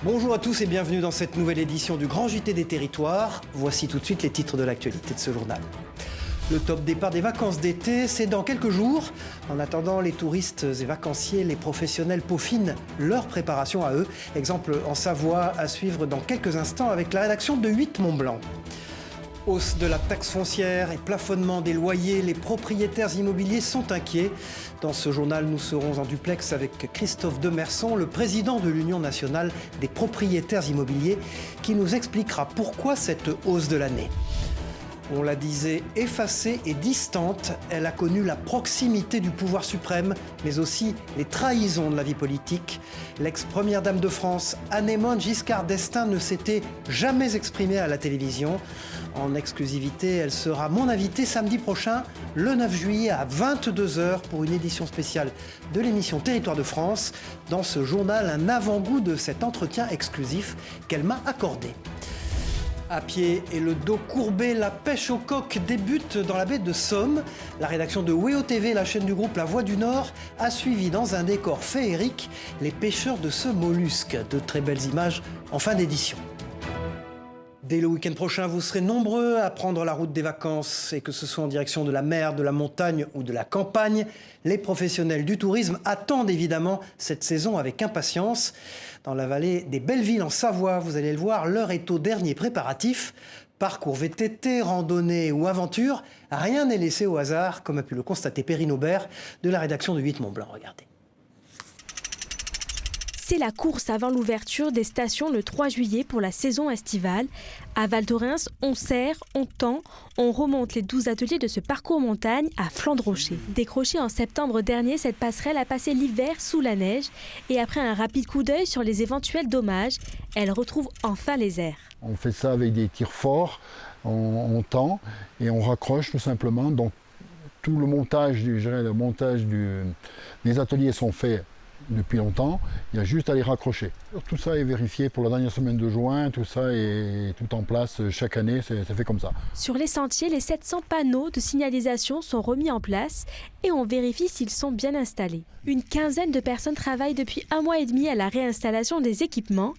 Bonjour à tous et bienvenue dans cette nouvelle édition du Grand JT des Territoires. Voici tout de suite les titres de l'actualité de ce journal. Le top départ des vacances d'été, c'est dans quelques jours. En attendant, les touristes et vacanciers, les professionnels peaufinent leur préparation à eux. Exemple en Savoie à suivre dans quelques instants avec la rédaction de 8 Mont-Blanc. Hausse de la taxe foncière et plafonnement des loyers, les propriétaires immobiliers sont inquiets. Dans ce journal, nous serons en duplex avec Christophe Demerson, le président de l'Union nationale des propriétaires immobiliers, qui nous expliquera pourquoi cette hausse de l'année. On la disait effacée et distante, elle a connu la proximité du pouvoir suprême, mais aussi les trahisons de la vie politique. L'ex-première dame de France, Anne-Émone Giscard d'Estaing, ne s'était jamais exprimée à la télévision. En exclusivité, elle sera mon invitée samedi prochain, le 9 juillet à 22 h pour une édition spéciale de l'émission Territoire de France. Dans ce journal, un avant-goût de cet entretien exclusif qu'elle m'a accordé. À pied et le dos courbé, la pêche au coq débute dans la baie de Somme. La rédaction de WEO TV, la chaîne du groupe La Voix du Nord, a suivi dans un décor féerique les pêcheurs de ce mollusque. De très belles images en fin d'édition. Dès le week-end prochain, vous serez nombreux à prendre la route des vacances. Et que ce soit en direction de la mer, de la montagne ou de la campagne, les professionnels du tourisme attendent évidemment cette saison avec impatience. Dans la vallée des Belleville en Savoie, vous allez le voir, l'heure est aux derniers préparatifs. Parcours VTT, randonnée ou aventure, rien n'est laissé au hasard, comme a pu le constater Perrine Aubert de la rédaction de 8 Mont-Blanc. Regardez. C'est la course avant l'ouverture des stations le 3 juillet pour la saison estivale. À Val Thorens, on serre, on tend, on remonte les 12 ateliers de ce parcours montagne à flanc de rocher. Décrochée en septembre dernier, cette passerelle a passé l'hiver sous la neige et après un rapide coup d'œil sur les éventuels dommages, elle retrouve enfin les airs. On fait ça avec des tirs forts, on tend et on raccroche tout simplement. Donc tout le montage, des ateliers sont faits depuis longtemps, il y a juste à les raccrocher. Tout ça est vérifié pour la dernière semaine de juin, tout ça est tout en place chaque année, c'est fait comme ça. Sur les sentiers, les 700 panneaux de signalisation sont remis en place et on vérifie s'ils sont bien installés. Une quinzaine de personnes travaillent depuis 1 mois et demi à la réinstallation des équipements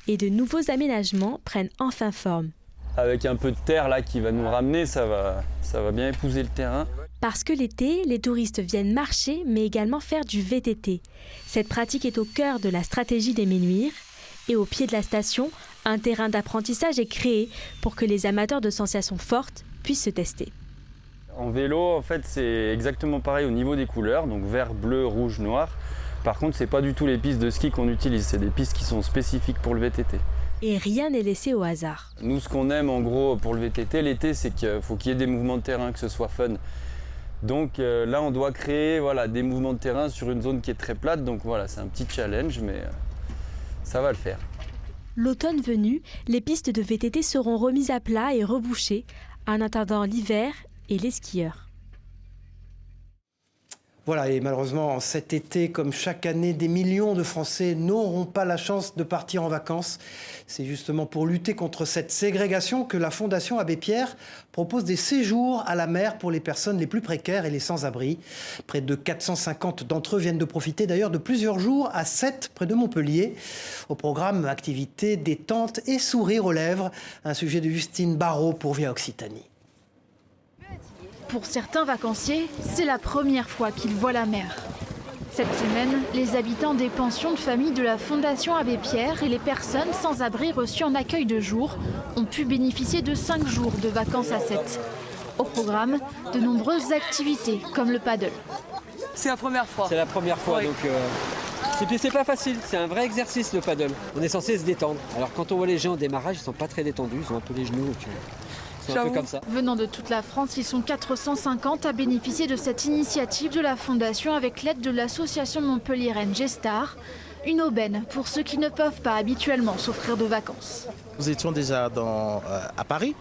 et de nouveaux aménagements prennent enfin forme. Avec un peu de terre là qui va nous ramener, ça va bien épouser le terrain. Parce que l'été, les touristes viennent marcher, mais également faire du VTT. Cette pratique est au cœur de la stratégie des Ménuires. Et au pied de la station, un terrain d'apprentissage est créé pour que les amateurs de sensations fortes puissent se tester. En vélo, en fait, c'est exactement pareil au niveau des couleurs, donc vert, bleu, rouge, noir. Par contre, c'est pas du tout les pistes de ski qu'on utilise, c'est des pistes qui sont spécifiques pour le VTT. Et rien n'est laissé au hasard. Nous, ce qu'on aime en gros pour le VTT l'été, c'est qu'il faut qu'il y ait des mouvements de terrain, que ce soit fun. Donc là, on doit créer des mouvements de terrain sur une zone qui est très plate. Donc voilà, c'est un petit challenge, mais ça va le faire. L'automne venu, les pistes de VTT seront remises à plat et rebouchées en attendant l'hiver et les skieurs. Voilà, et malheureusement, cet été, comme chaque année, des millions de Français n'auront pas la chance de partir en vacances. C'est justement pour lutter contre cette ségrégation que la Fondation Abbé Pierre propose des séjours à la mer pour les personnes les plus précaires et les sans-abri. Près de 450 d'entre eux viennent de profiter d'ailleurs de plusieurs jours à Sète, près de Montpellier. Au programme, activités, détente et sourire aux lèvres. Un sujet de Justine Barrault pour Via Occitanie. Pour certains vacanciers, c'est la première fois qu'ils voient la mer. Cette semaine, les habitants des pensions de famille de la Fondation Abbé Pierre et les personnes sans abri reçues en accueil de jour ont pu bénéficier de 5 jours de vacances à Sète. Au programme, de nombreuses activités comme le paddle. C'est la première fois. C'est la première fois, oui. Donc c'est pas facile, c'est un vrai exercice le paddle. On est censé se détendre. Alors quand on voit les gens au démarrage, ils sont pas très détendus, ils ont un peu les genoux. C'est un peu comme ça. Venant de toute la France, ils sont 450 à bénéficier de cette initiative de la Fondation avec l'aide de l'association montpelliéraine Gestar. Une aubaine pour ceux qui ne peuvent pas habituellement s'offrir de vacances. Nous étions déjà à Paris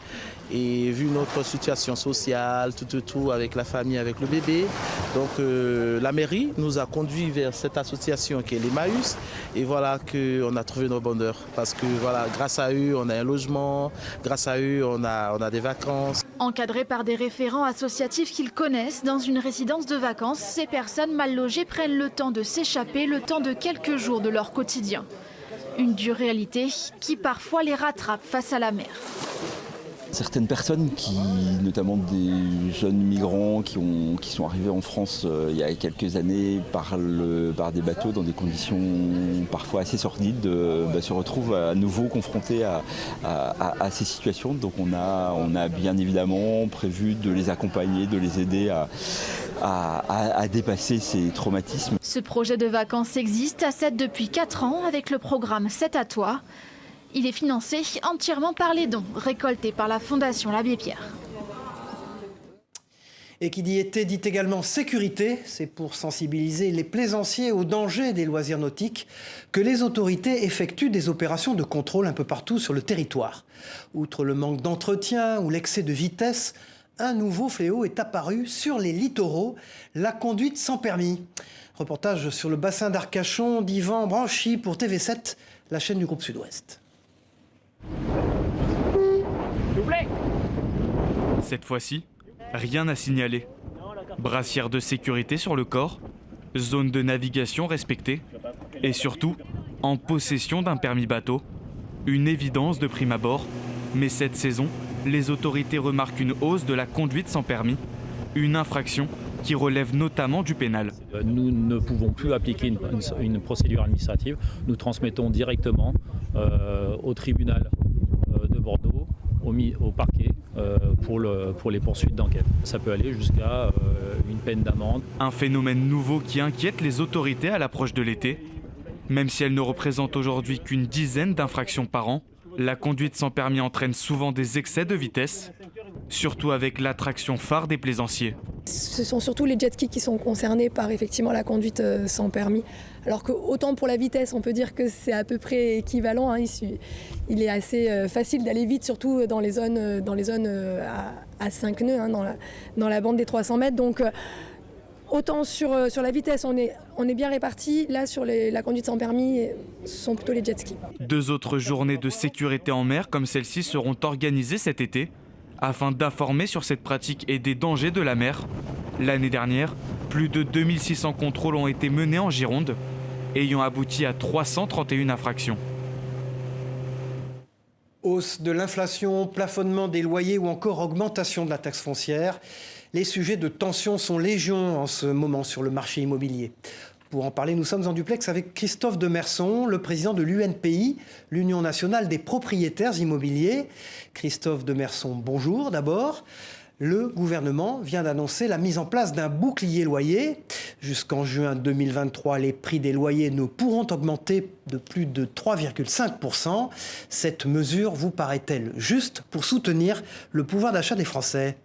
et vu notre situation sociale, tout avec la famille, avec le bébé, donc la mairie nous a conduits vers cette association qui est l'Emmaüs et voilà qu'on a trouvé nos bonheurs parce que voilà, grâce à eux on a un logement, grâce à eux on a des vacances. Encadrés par des référents associatifs qu'ils connaissent dans une résidence de vacances, ces personnes mal logées prennent le temps de s'échapper, le temps de quelques jours de leur quotidien. Une dure réalité qui parfois les rattrape face à la mer. Certaines personnes, notamment des jeunes migrants qui sont arrivés en France il y a quelques années par des bateaux dans des conditions parfois assez sordides, se retrouvent à nouveau confrontés à ces situations. Donc on a bien évidemment prévu de les accompagner, de les aider à dépasser ces traumatismes. Ce projet de vacances existe à 7 depuis 4 ans avec le programme 7 à toi. Il est financé entièrement par les dons récoltés par la Fondation l'Abbé Pierre. Et qui dit été dit également sécurité. C'est pour sensibiliser les plaisanciers aux dangers des loisirs nautiques que les autorités effectuent des opérations de contrôle un peu partout sur le territoire. Outre le manque d'entretien ou l'excès de vitesse, un nouveau fléau est apparu sur les littoraux, la conduite sans permis. Reportage sur le bassin d'Arcachon d'Yvan Branchy pour TV7, la chaîne du groupe Sud-Ouest. Cette fois-ci, rien à signaler. Brassière de sécurité sur le corps, zone de navigation respectée et surtout en possession d'un permis bateau. Une évidence de prime abord, mais cette saison, les autorités remarquent une hausse de la conduite sans permis, une infraction qui relève notamment du pénal. Nous ne pouvons plus appliquer une procédure administrative. Nous transmettons directement au tribunal de Bordeaux, au parquet, pour les poursuites d'enquête. Ça peut aller jusqu'à une peine d'amende. Un phénomène nouveau qui inquiète les autorités à l'approche de l'été. Même si elle ne représente aujourd'hui qu'une dizaine d'infractions par an, la conduite sans permis entraîne souvent des excès de vitesse, surtout avec l'attraction phare des plaisanciers. Ce sont surtout les jet skis qui sont concernés par effectivement la conduite sans permis. Alors que autant pour la vitesse, on peut dire que c'est à peu près équivalent. Hein. Il est assez facile d'aller vite, surtout dans les zones à 5 nœuds, hein, dans la bande des 300 mètres. Donc autant sur la vitesse, on est bien répartis. Là, sur la conduite sans permis, ce sont plutôt les jet skis. 2 autres journées de sécurité en mer comme celle-ci seront organisées cet été, afin d'informer sur cette pratique et des dangers de la mer. L'année dernière, plus de 2600 contrôles ont été menés en Gironde, ayant abouti à 331 infractions. Hausse de l'inflation, plafonnement des loyers ou encore augmentation de la taxe foncière. Les sujets de tension sont légion en ce moment sur le marché immobilier. Pour en parler, nous sommes en duplex avec Christophe Demerson, le président de l'UNPI, l'Union nationale des propriétaires immobiliers. Christophe Demerson, bonjour d'abord. Le gouvernement vient d'annoncer la mise en place d'un bouclier loyer. Jusqu'en juin 2023, les prix des loyers ne pourront augmenter de plus de 3,5%. Cette mesure vous paraît-elle juste pour soutenir le pouvoir d'achat des Français ?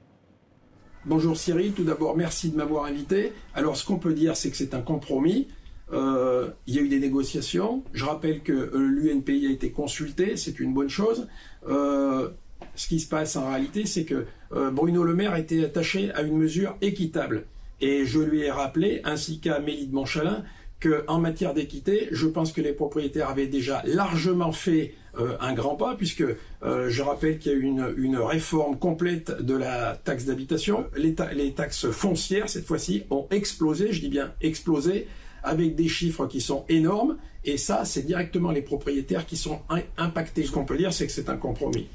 Bonjour Cyril, tout d'abord merci de m'avoir invité. Alors ce qu'on peut dire c'est que c'est un compromis, il y a eu des négociations, je rappelle que l'UNPI a été consulté, c'est une bonne chose. Ce qui se passe en réalité c'est que Bruno Le Maire était attaché à une mesure équitable et je lui ai rappelé, ainsi qu'à Amélie de Montchalin, qu'en matière d'équité, je pense que les propriétaires avaient déjà largement fait un grand pas, puisque je rappelle qu'il y a eu une réforme complète de la taxe d'habitation. Les taxes foncières, cette fois-ci, ont explosé, je dis bien explosé, avec des chiffres qui sont énormes, et ça, c'est directement les propriétaires qui sont impactés. Ce qu'on peut dire, c'est que c'est un compromis.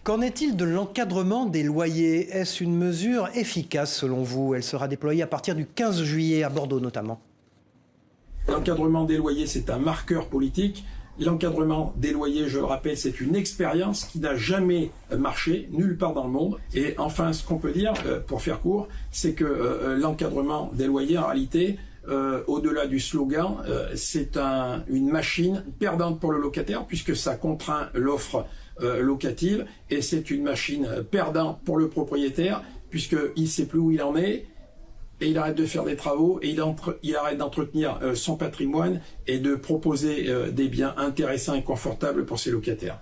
Qu'en est-il de l'encadrement des loyers ? Est-ce une mesure efficace selon vous ? Elle sera déployée à partir du 15 juillet à Bordeaux notamment. L'encadrement des loyers, c'est un marqueur politique. L'encadrement des loyers, je le rappelle, c'est une expérience qui n'a jamais marché nulle part dans le monde. Et enfin, ce qu'on peut dire, pour faire court, c'est que l'encadrement des loyers, en réalité, au-delà du slogan, c'est une machine perdante pour le locataire, puisque ça contraint l'offre locative, et c'est une machine perdante pour le propriétaire, puisqu'il ne sait plus où il en est, et il arrête de faire des travaux, et il arrête d'entretenir son patrimoine et de proposer des biens intéressants et confortables pour ses locataires.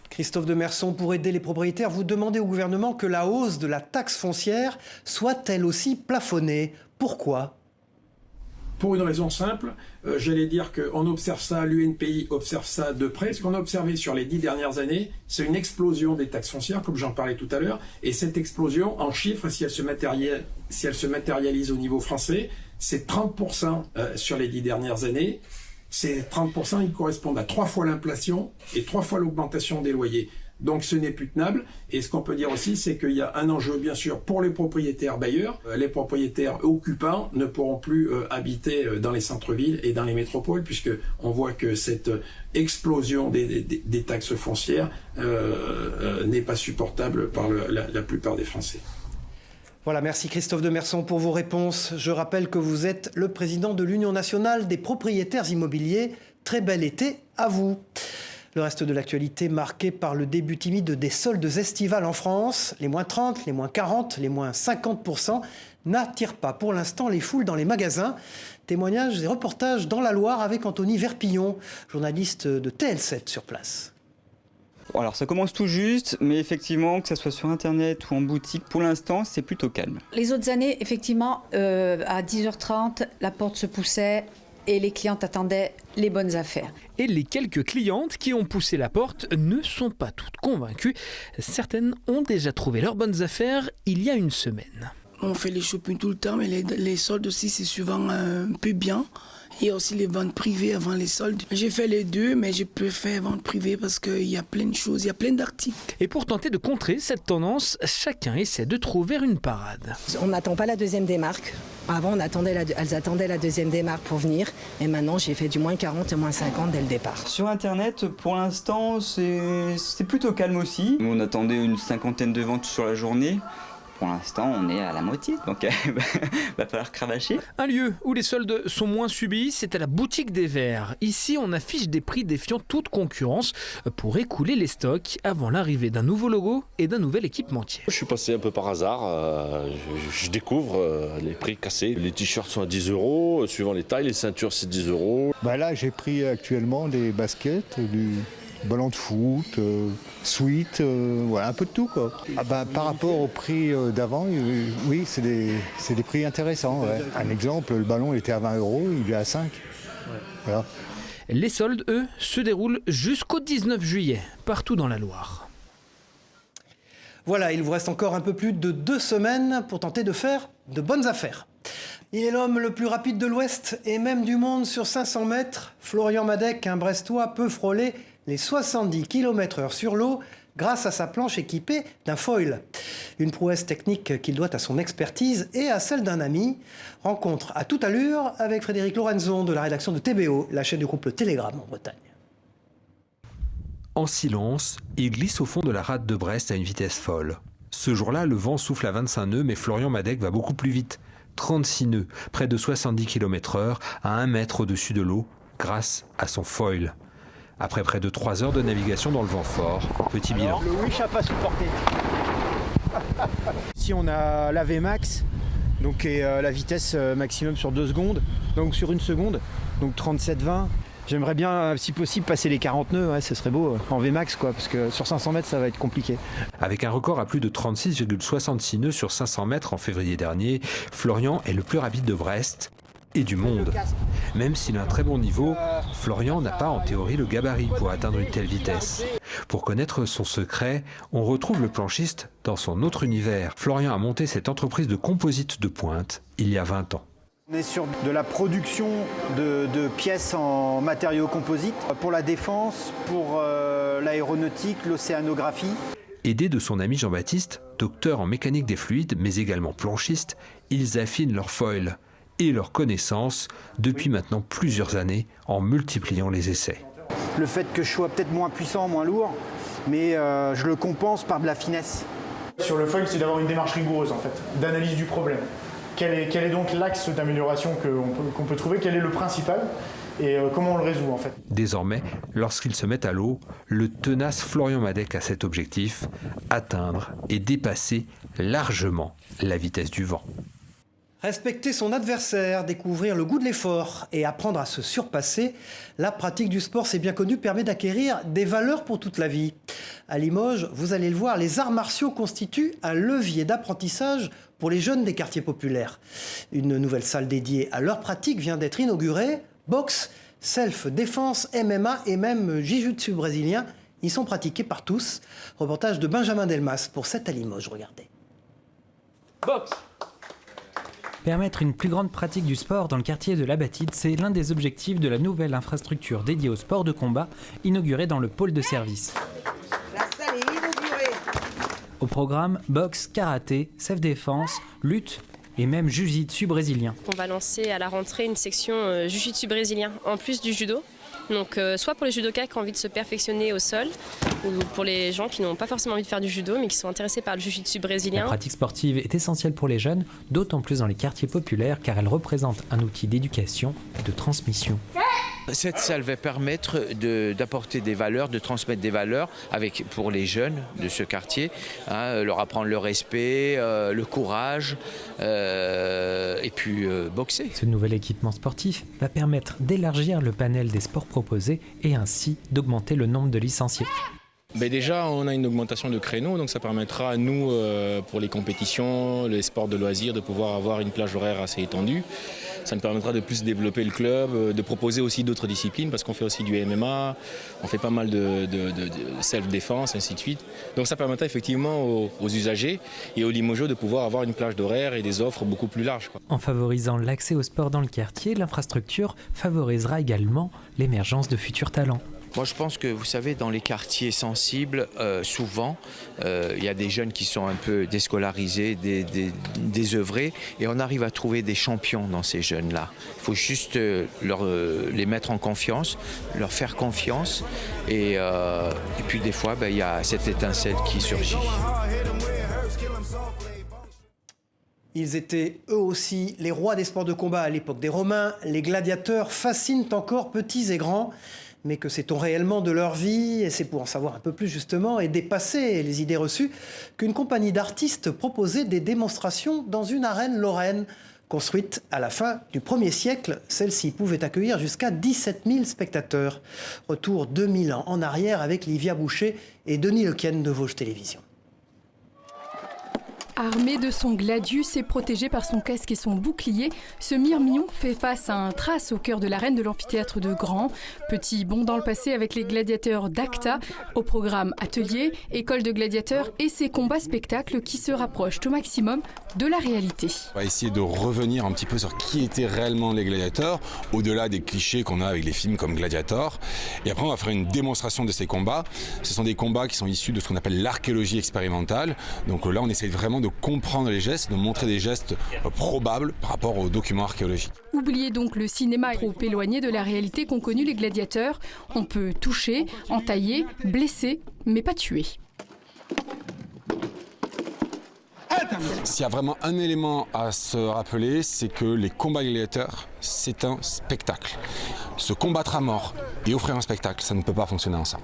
Christophe Demerson, pour aider les propriétaires, vous demandez au gouvernement que la hausse de la taxe foncière soit elle aussi plafonnée. Pourquoi ? Pour une raison simple, j'allais dire qu'on observe ça, l'UNPI observe ça de près. Ce qu'on a observé sur les 10 dernières années, c'est une explosion des taxes foncières, comme j'en parlais tout à l'heure. Et cette explosion, en chiffres, si elle se matérialise au niveau français, c'est 30% sur les 10 dernières années. Ces 30%, ils correspondent à 3 fois l'inflation et 3 fois l'augmentation des loyers. Donc ce n'est plus tenable. Et ce qu'on peut dire aussi, c'est qu'il y a un enjeu, bien sûr, pour les propriétaires bailleurs. Les propriétaires occupants ne pourront plus habiter dans les centres-villes et dans les métropoles, puisqu'on voit que cette explosion des taxes foncières n'est pas supportable par la plupart des Français. Voilà, merci Christophe Demerson pour vos réponses. Je rappelle que vous êtes le président de l'Union nationale des propriétaires immobiliers. Très bel été à vous. Le reste de l'actualité marqué par le début timide des soldes estivales en France. Les moins 30, les moins 40, les moins 50% n'attirent pas pour l'instant les foules dans les magasins. Témoignages et reportages dans la Loire avec Anthony Verpillon, journaliste de TL7 sur place. Alors ça commence tout juste, mais effectivement, que ce soit sur Internet ou en boutique, pour l'instant, c'est plutôt calme. Les autres années, effectivement, à 10h30, la porte se poussait et les clientes attendaient les bonnes affaires. Et les quelques clientes qui ont poussé la porte ne sont pas toutes convaincues. Certaines ont déjà trouvé leurs bonnes affaires il y a une semaine. On fait les shopping tout le temps, mais les soldes aussi, c'est souvent un peu bien. Il y a aussi les ventes privées avant les soldes. J'ai fait les deux, mais j'ai préféré vente privée parce qu'il y a plein de choses, il y a plein d'articles. Et pour tenter de contrer cette tendance, chacun essaie de trouver une parade. On n'attend pas la deuxième démarque. Avant, elles attendaient la deuxième démarque pour venir. Et maintenant, j'ai fait du moins 40 et moins 50 dès le départ. Sur Internet, pour l'instant, c'est plutôt calme aussi. On attendait une cinquantaine de ventes sur la journée. Pour l'instant, on est à la moitié, donc va falloir cravacher. Un lieu où les soldes sont moins subis, c'est à la boutique des Verts. Ici, on affiche des prix défiant toute concurrence pour écouler les stocks avant l'arrivée d'un nouveau logo et d'un nouvel équipementier. Je suis passé un peu par hasard, je découvre les prix cassés. Les t-shirts sont à 10 €, suivant les tailles, les ceintures c'est 10 €. Là, j'ai pris actuellement des baskets, du ballon de foot, sweat, voilà, un peu de tout, quoi. Par rapport au prix d'avant, oui, c'est des prix intéressants. Ouais. Un exemple, le ballon était à 20 €, il est à 5. Voilà. Les soldes, eux, se déroulent jusqu'au 19 juillet, partout dans la Loire. Voilà, il vous reste encore un peu plus de 2 semaines pour tenter de faire de bonnes affaires. Il est l'homme le plus rapide de l'Ouest et même du monde sur 500 mètres. Florian Madec, un Brestois, peut frôler les 70 km/h sur l'eau grâce à sa planche équipée d'un foil. Une prouesse technique qu'il doit à son expertise et à celle d'un ami. Rencontre à toute allure avec Frédéric Lorenzon de la rédaction de TBO, la chaîne du groupe Le Télégramme en Bretagne. En silence, il glisse au fond de la rade de Brest à une vitesse folle. Ce jour-là, le vent souffle à 25 nœuds, mais Florian Madec va beaucoup plus vite. 36 nœuds, près de 70 km/h, à 1 mètre au-dessus de l'eau, grâce à son foil. Après près de 3 heures de navigation dans le vent fort, petit bilan. Le wish n'a pas supporté. Ici on a la Vmax, donc et la vitesse maximum sur 2 secondes, donc sur 1 seconde, donc 37-20. J'aimerais bien, si possible, passer les 40 nœuds, ouais, ce serait beau, en Vmax, quoi, parce que sur 500 mètres, ça va être compliqué. Avec un record à plus de 36,66 nœuds sur 500 mètres en février dernier, Florian est le plus rapide de Brest et du monde. Même s'il a un très bon niveau, Florian n'a pas en théorie le gabarit pour atteindre une telle vitesse. Pour connaître son secret, on retrouve le planchiste dans son autre univers. Florian a monté cette entreprise de composite de pointe il y a 20 ans. On est sur de la production de pièces en matériaux composites pour la défense, pour l'aéronautique, l'océanographie. Aidés de son ami Jean-Baptiste, docteur en mécanique des fluides, mais également planchiste, ils affinent leur foil et leurs connaissances depuis maintenant plusieurs années en multipliant les essais. Le fait que je sois peut-être moins puissant, moins lourd, mais je le compense par de la finesse. Sur le foil, c'est d'avoir une démarche rigoureuse en fait, d'analyse du problème. Quel est donc l'axe d'amélioration qu'on peut trouver? Quel est le principal? Et comment on le résout en fait? Désormais, lorsqu'il se met à l'eau, le tenace Florian Madec a cet objectif, atteindre et dépasser largement la vitesse du vent. Respecter son adversaire, découvrir le goût de l'effort et apprendre à se surpasser, la pratique du sport, c'est bien connu, permet d'acquérir des valeurs pour toute la vie. À Limoges, vous allez le voir, les arts martiaux constituent un levier d'apprentissage pour les jeunes des quartiers populaires. Une nouvelle salle dédiée à leur pratique vient d'être inaugurée. Boxe, self-défense, MMA et même jiu-jitsu brésilien y sont pratiqués par tous. Reportage de Benjamin Delmas pour 7 à Limoges, regardez. Boxe. Permettre une plus grande pratique du sport dans le quartier de la Bâtide, c'est l'un des objectifs de la nouvelle infrastructure dédiée au sport de combat, inaugurée dans le pôle de service. La salle est inaugurée. Au programme, boxe, karaté, self-défense, lutte et même jiu-jitsu brésilien. On va lancer à la rentrée une section jiu-jitsu brésilien en plus du judo. Donc soit pour les judokas qui ont envie de se perfectionner au sol, ou pour les gens qui n'ont pas forcément envie de faire du judo mais qui sont intéressés par le jiu-jitsu brésilien. La pratique sportive est essentielle pour les jeunes, d'autant plus dans les quartiers populaires car elle représente un outil d'éducation et de transmission. Cette salle va permettre d'apporter des valeurs, de transmettre des valeurs pour les jeunes de ce quartier, leur apprendre le respect, le courage et puis boxer. Ce nouvel équipement sportif va permettre d'élargir le panel des sports proposés et ainsi d'augmenter le nombre de licenciés. Déjà, on a une augmentation de créneaux, donc ça permettra à nous, pour les compétitions, les sports de loisirs, de pouvoir avoir une plage horaire assez étendue. Ça nous permettra de plus développer le club, de proposer aussi d'autres disciplines, parce qu'on fait aussi du MMA, on fait pas mal de self-défense, ainsi de suite. Donc ça permettra effectivement aux usagers et aux Limogeaux de pouvoir avoir une plage d'horaire et des offres beaucoup plus larges. En favorisant l'accès au sport dans le quartier, l'infrastructure favorisera également l'émergence de futurs talents. Moi je pense que vous savez dans les quartiers sensibles souvent il y a des jeunes qui sont un peu déscolarisés, désœuvrés et on arrive à trouver des champions dans ces jeunes là. Il faut juste les mettre en confiance, leur faire confiance et puis des fois il y a cette étincelle qui surgit. Ils étaient eux aussi les rois des sports de combat à l'époque des Romains. Les gladiateurs fascinent encore petits et grands. Mais que sait-on réellement de leur vie? Et c'est pour en savoir un peu plus justement et dépasser les idées reçues qu'une compagnie d'artistes proposait des démonstrations dans une arène lorraine. Construite à la fin du 1er siècle, celle-ci pouvait accueillir jusqu'à 17 000 spectateurs. Retour 2000 ans en arrière avec Livia Boucher et Denis Lequien de Vosges Télévisions. Armé de son gladius et protégé par son casque et son bouclier, ce Mirmillon fait face à un trace au cœur de l'arène de l'amphithéâtre de Grand. Petit bond dans le passé avec les gladiateurs d'Acta, au programme atelier, école de gladiateurs et ses combats-spectacles qui se rapprochent au maximum de la réalité. On va essayer de revenir un petit peu sur qui étaient réellement les gladiateurs, au-delà des clichés qu'on a avec les films comme Gladiator. Et après, on va faire une démonstration de ces combats. Ce sont des combats qui sont issus de ce qu'on appelle l'archéologie expérimentale. Donc là, on essaye vraiment de comprendre les gestes, de montrer des gestes probables par rapport aux documents archéologiques. Oubliez donc le cinéma trop éloigné de la réalité qu'ont connue les gladiateurs. On peut toucher, entailler, blesser, mais pas tuer. S'il y a vraiment un élément à se rappeler, c'est que les combats gladiateurs, c'est un spectacle. Se combattre à mort et offrir un spectacle, ça ne peut pas fonctionner ensemble.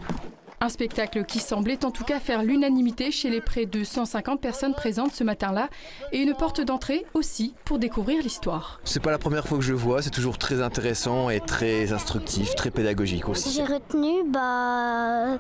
Un spectacle qui semblait en tout cas faire l'unanimité chez les près de 150 personnes présentes ce matin-là et une porte d'entrée aussi pour découvrir l'histoire. C'est pas la première fois que je le vois, c'est toujours très intéressant et très instructif, très pédagogique aussi. J'ai retenu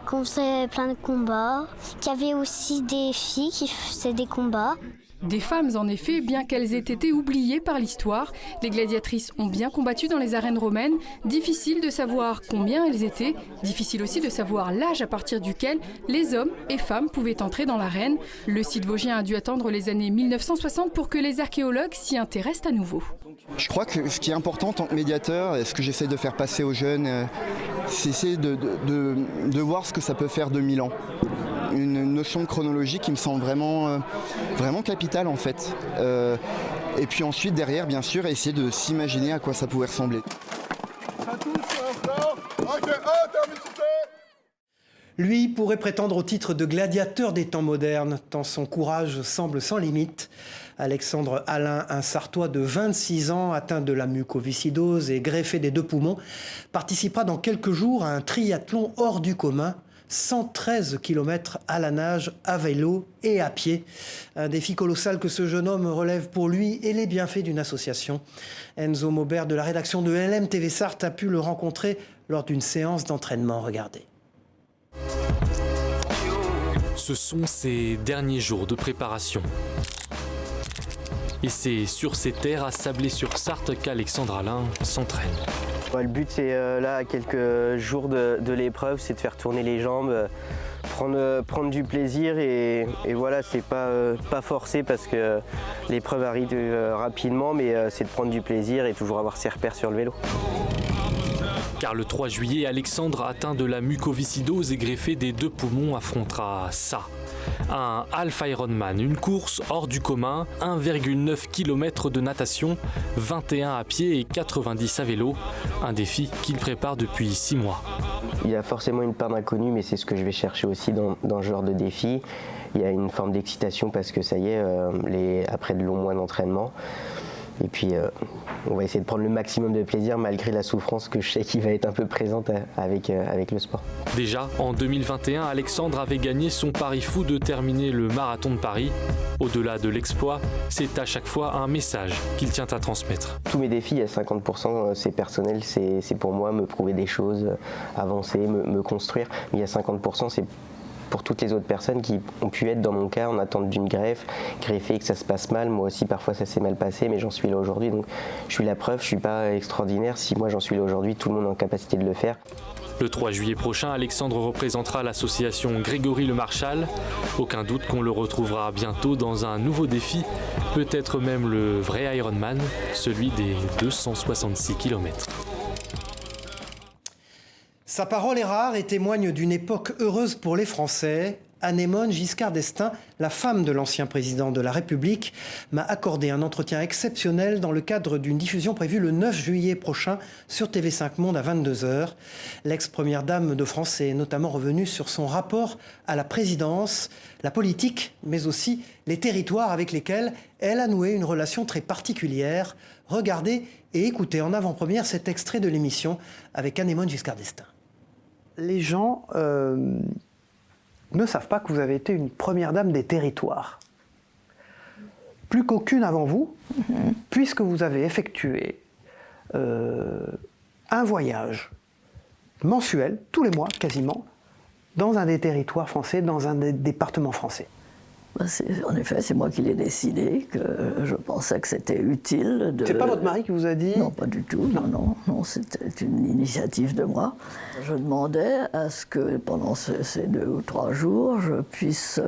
qu'on faisait plein de combats, qu'il y avait aussi des filles qui faisaient des combats. Des femmes en effet, bien qu'elles aient été oubliées par l'histoire, les gladiatrices ont bien combattu dans les arènes romaines. Difficile de savoir combien elles étaient, difficile aussi de savoir l'âge à partir duquel les hommes et femmes pouvaient entrer dans l'arène. Le site vosgien a dû attendre les années 1960 pour que les archéologues s'y intéressent à nouveau. Je crois que ce qui est important en tant que médiateur, et ce que j'essaie de faire passer aux jeunes, c'est essayer de voir ce que ça peut faire 2000 ans. Une notion de chronologie qui me semble vraiment capitale en fait. Et puis ensuite derrière bien sûr essayer de s'imaginer à quoi ça pouvait ressembler. Lui pourrait prétendre au titre de gladiateur des temps modernes, tant son courage semble sans limite. Alexandre Alain, un Sartois de 26 ans, atteint de la mucoviscidose et greffé des 2 poumons, participera dans quelques jours à un triathlon hors du commun. 113 km à la nage, à vélo et à pied. Un défi colossal que ce jeune homme relève pour lui et les bienfaits d'une association. Enzo Maubert de la rédaction de LM TV Sarthe a pu le rencontrer lors d'une séance d'entraînement. Regardez. Ce sont ses derniers jours de préparation. Et c'est sur ces terres à Sablé-sur-Sarthe qu'Alexandre Alain s'entraîne. Le but, c'est là, à quelques jours de l'épreuve, c'est de faire tourner les jambes, Prendre du plaisir et voilà, c'est pas forcé parce que l'épreuve arrive rapidement, mais c'est de prendre du plaisir et toujours avoir ses repères sur le vélo. Car le 3 juillet, Alexandre, atteint de la mucoviscidose et greffé des 2 poumons, affrontera ça. Un Half Ironman, une course hors du commun, 1,9 km de natation, 21 à pied et 90 à vélo. Un défi qu'il prépare depuis 6 mois. Il y a forcément une part d'inconnu, mais c'est ce que je vais chercher aussi dans ce genre de défi. Il y a une forme d'excitation parce que ça y est, après de longs mois d'entraînement. Et puis on va essayer de prendre le maximum de plaisir malgré la souffrance que je sais qui va être un peu présente avec le sport. Déjà en 2021, Alexandre avait gagné son pari fou de terminer le marathon de Paris. Au-delà de l'exploit, c'est à chaque fois un message qu'il tient à transmettre. Tous mes défis, il y a 50%, c'est personnel, c'est pour moi me prouver des choses, avancer, me construire. Mais il y a 50%, c'est pour toutes les autres personnes qui ont pu être dans mon cas en attente d'une greffe, greffée et que ça se passe mal. Moi aussi parfois ça s'est mal passé, mais j'en suis là aujourd'hui, donc je suis la preuve, je suis pas extraordinaire. Si moi j'en suis là aujourd'hui, tout le monde est en capacité de le faire. Le 3 juillet prochain, Alexandre représentera l'association Grégory Le Marchal. Aucun doute qu'on le retrouvera bientôt dans un nouveau défi, peut-être même le vrai Ironman, celui des 266 km. Sa parole est rare et témoigne d'une époque heureuse pour les Français. Anémone Giscard d'Estaing, la femme de l'ancien président de la République, m'a accordé un entretien exceptionnel dans le cadre d'une diffusion prévue le 9 juillet prochain sur TV5 Monde à 22h. L'ex-première dame de France est notamment revenue sur son rapport à la présidence, la politique, mais aussi les territoires avec lesquels elle a noué une relation très particulière. Regardez et écoutez en avant-première cet extrait de l'émission avec Anémone Giscard d'Estaing. Les gens ne savent pas que vous avez été une première dame des territoires. Plus qu'aucune avant vous, puisque vous avez effectué un voyage mensuel, tous les mois quasiment, dans un des territoires français, dans un des départements français. En effet, c'est moi qui l'ai décidé, que je pensais que c'était utile de... C'est pas votre mari qui vous a dit? Non, pas du tout, non, c'était une initiative de moi. Je demandais à ce que pendant ces 2 ou 3 jours, je puisse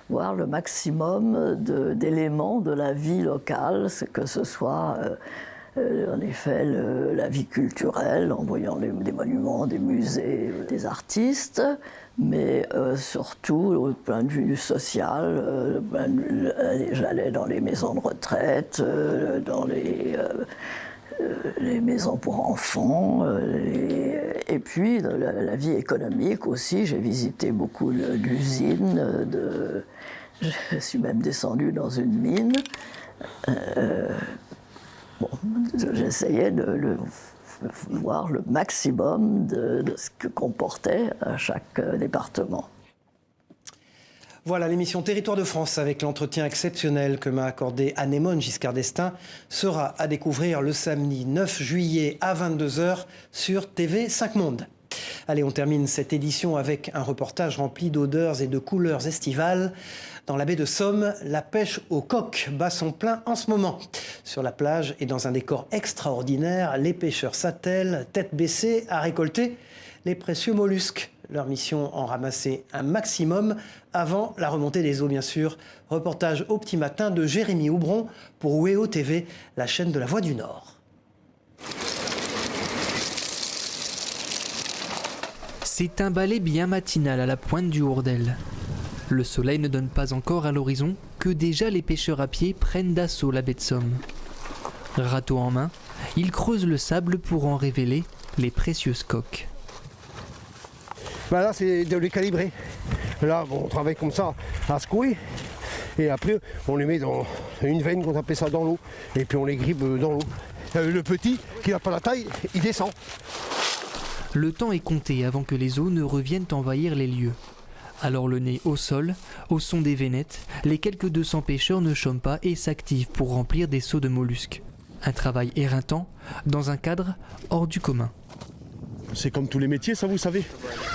voir le maximum d'éléments de la vie locale, que ce soit... en effet, la vie culturelle, en voyant des monuments, des musées, des artistes, mais surtout, au point de vue social, j'allais dans les maisons de retraite, dans les maisons pour enfants, et puis la vie économique aussi. J'ai visité beaucoup d'usines, je suis même descendue dans une mine. J'essayais de voir le maximum de ce que comportait chaque département. Voilà, l'émission Territoire de France avec l'entretien exceptionnel que m'a accordé Anémone Giscard d'Estaing sera à découvrir le samedi 9 juillet à 22h sur TV5 Monde. Allez, on termine cette édition avec un reportage rempli d'odeurs et de couleurs estivales. Dans la baie de Somme, la pêche au coq bat son plein en ce moment. Sur la plage et dans un décor extraordinaire, les pêcheurs s'attellent, tête baissée, à récolter les précieux mollusques. Leur mission, en ramasser un maximum avant la remontée des eaux, bien sûr. Reportage au petit matin de Jérémy Houbron pour WEO TV, la chaîne de la Voix du Nord. C'est un balai bien matinal à la pointe du Hourdel. Le soleil ne donne pas encore à l'horizon que déjà les pêcheurs à pied prennent d'assaut la baie de Somme. Râteau en main, ils creusent le sable pour en révéler les précieuses coques. Là, c'est de les calibrer. Là, on travaille comme ça, à secouer. Et après, on les met dans une veine, qu'on appelle ça, dans l'eau. Et puis on les grippe dans l'eau. Le petit, qui n'a pas la taille, il descend. Le temps est compté avant que les eaux ne reviennent envahir les lieux. Alors le nez au sol, au son des vénettes, les quelques 200 pêcheurs ne chôment pas et s'activent pour remplir des seaux de mollusques. Un travail éreintant, dans un cadre hors du commun. C'est comme tous les métiers, ça vous savez.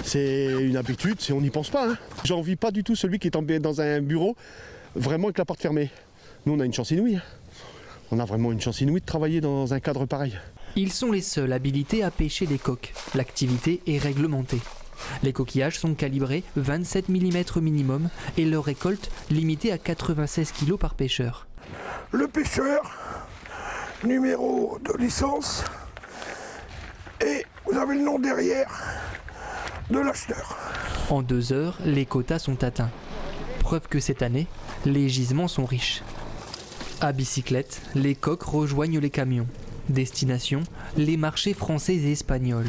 C'est une habitude, on n'y pense pas. J'envie pas du tout celui qui est dans un bureau, vraiment avec la porte fermée. Nous on a une chance inouïe. On a vraiment une chance inouïe de travailler dans un cadre pareil. Ils sont les seuls habilités à pêcher des coques. L'activité est réglementée. Les coquillages sont calibrés 27 mm minimum et leur récolte limitée à 96 kg par pêcheur. Le pêcheur, numéro de licence, et vous avez le nom derrière de l'acheteur. En 2 heures, les quotas sont atteints. Preuve que cette année, les gisements sont riches. À bicyclette, les coqs rejoignent les camions. Destination, les marchés français et espagnols.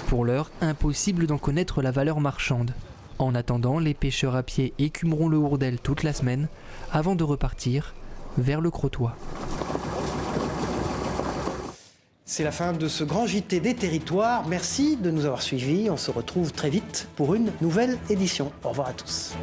Pour l'heure, impossible d'en connaître la valeur marchande. En attendant, les pêcheurs à pied écumeront le Hourdel toute la semaine avant de repartir vers le Crotoy. C'est la fin de ce grand JT des territoires. Merci de nous avoir suivis. On se retrouve très vite pour une nouvelle édition. Au revoir à tous.